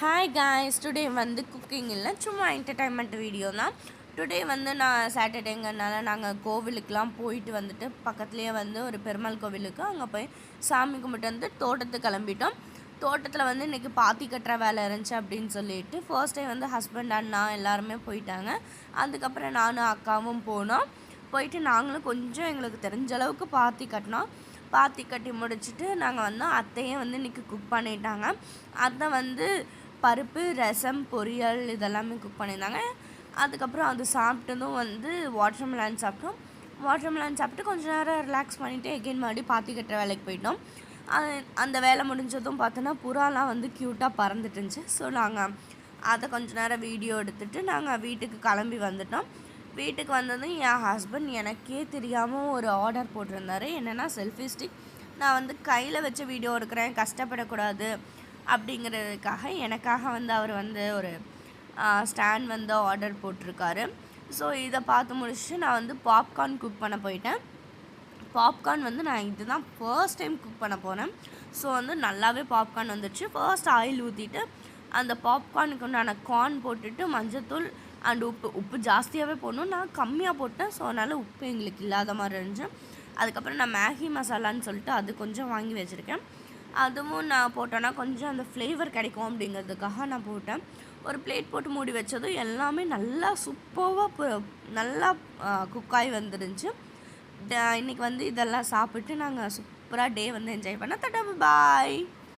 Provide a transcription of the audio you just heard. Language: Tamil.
ஹாய் காய்ஸ், டுடே வந்து குக்கிங் இல்லை, சும்மா என்டர்டைன்மெண்ட் வீடியோ தான். டுடே வந்து நான் சாட்டர்டேங்கிறனால நாங்கள் கோவிலுக்கெலாம் போயிட்டு வந்துட்டு பக்கத்துலேயே வந்து ஒரு பெருமாள் கோவிலுக்கு அங்கே போய் சாமி கும்பிட்டு வந்து தோட்டத்துக்கு கிளம்பிட்டோம். தோட்டத்தில் வந்து இன்றைக்கி பாத்தி கட்டுற வேலை இருந்துச்சு அப்படின்னு சொல்லிட்டு ஃபர்ஸ்ட் டே வந்து ஹஸ்பண்ட் அண்ணா எல்லாருமே போயிட்டாங்க. அதுக்கப்புறம் நானும் அக்காவும் போனோம். போயிட்டு நாங்களும் கொஞ்சம் எங்களுக்கு தெரிஞ்ச அளவுக்கு பாத்தி கட்டினோம். பாத்தி கட்டி முடிச்சுட்டு நாங்கள் வந்தோம். அத்தையே வந்து இன்றைக்கி குக் பண்ணிட்டாங்க. அத்தை வந்து பருப்பு, ரசம், பொரியல் இதெல்லாமே குக் பண்ணியிருந்தாங்க. அதுக்கப்புறம் அது சாப்பிட்டதும் வந்து வாட்டர்மெலன் சாப்பிட்டோம். வாட்டர்மெலன் சாப்பிட்டு கொஞ்சம் நேரம் ரிலாக்ஸ் பண்ணிவிட்டு எகெயின் மறுபடியும் பாத்தி கட்டுற வேலைக்கு போயிட்டோம். அந்த வேலை முடிஞ்சதும் பார்த்தோன்னா புறாலாம் வந்து க்யூட்டாக பறந்துட்டு இருந்துச்சு. ஸோ நாங்கள் அதை கொஞ்சம் நேரம் வீடியோ எடுத்துகிட்டு நாங்கள் வீட்டுக்கு கிளம்பி வந்துட்டோம். வீட்டுக்கு வந்ததும் என் ஹஸ்பண்ட் எனக்கே தெரியாமல் ஒரு ஆர்டர் போட்டிருந்தாரு. என்னென்னா செல்ஃபி ஸ்டிக். நான் வந்து கையில் வச்சு வீடியோ எடுக்கிறேன், கஷ்டப்படக்கூடாது அப்படிங்கிறதுக்காக எனக்காக வந்து அவர் வந்து ஒரு ஸ்டாண்ட் வந்து ஆர்டர் போட்டிருக்காரு. ஸோ இதை பார்த்து முடிச்சுட்டு நான் வந்து பாப்கார்ன் குக் பண்ண போயிட்டேன். பாப்கார்ன் வந்து நான் இதுதான் ஃபர்ஸ்ட் டைம் குக் பண்ண போனேன். ஸோ வந்து நல்லாவே பாப்கார்ன் வந்துடுச்சு. ஃபர்ஸ்ட் ஆயில் ஊற்றிட்டு அந்த பாப்கார்னுக்கு உண்டான கார்ன் போட்டுட்டு மஞ்சத்தூள் அண்ட் உப்பு ஜாஸ்தியாகவே போடணும். நான் கம்மியாக போட்டேன். ஸோ அதனால் உப்பு எங்களுக்கு இல்லாத மாதிரி இருந்துச்சு. அதுக்கப்புறம் நான் மேகி மசாலான்னு சொல்லிட்டு அது கொஞ்சம் வாங்கி வச்சுருக்கேன். அதுவும் நான் போட்டேன்னா கொஞ்சம் அந்த ஃப்ளேவர் கிடைக்கும் அப்படிங்கிறதுக்காக நான் போட்டேன். ஒரு பிளேட் போட்டு மூடி வச்சதும் எல்லாமே நல்லா சூப்பராக நல்லா குக்காகி வந்துருந்துச்சு. இன்றைக்கி வந்து இதெல்லாம் சாப்பிட்டு நாங்கள் சூப்பராக டே வந்து என்ஜாய் பண்ணோம். பாய்.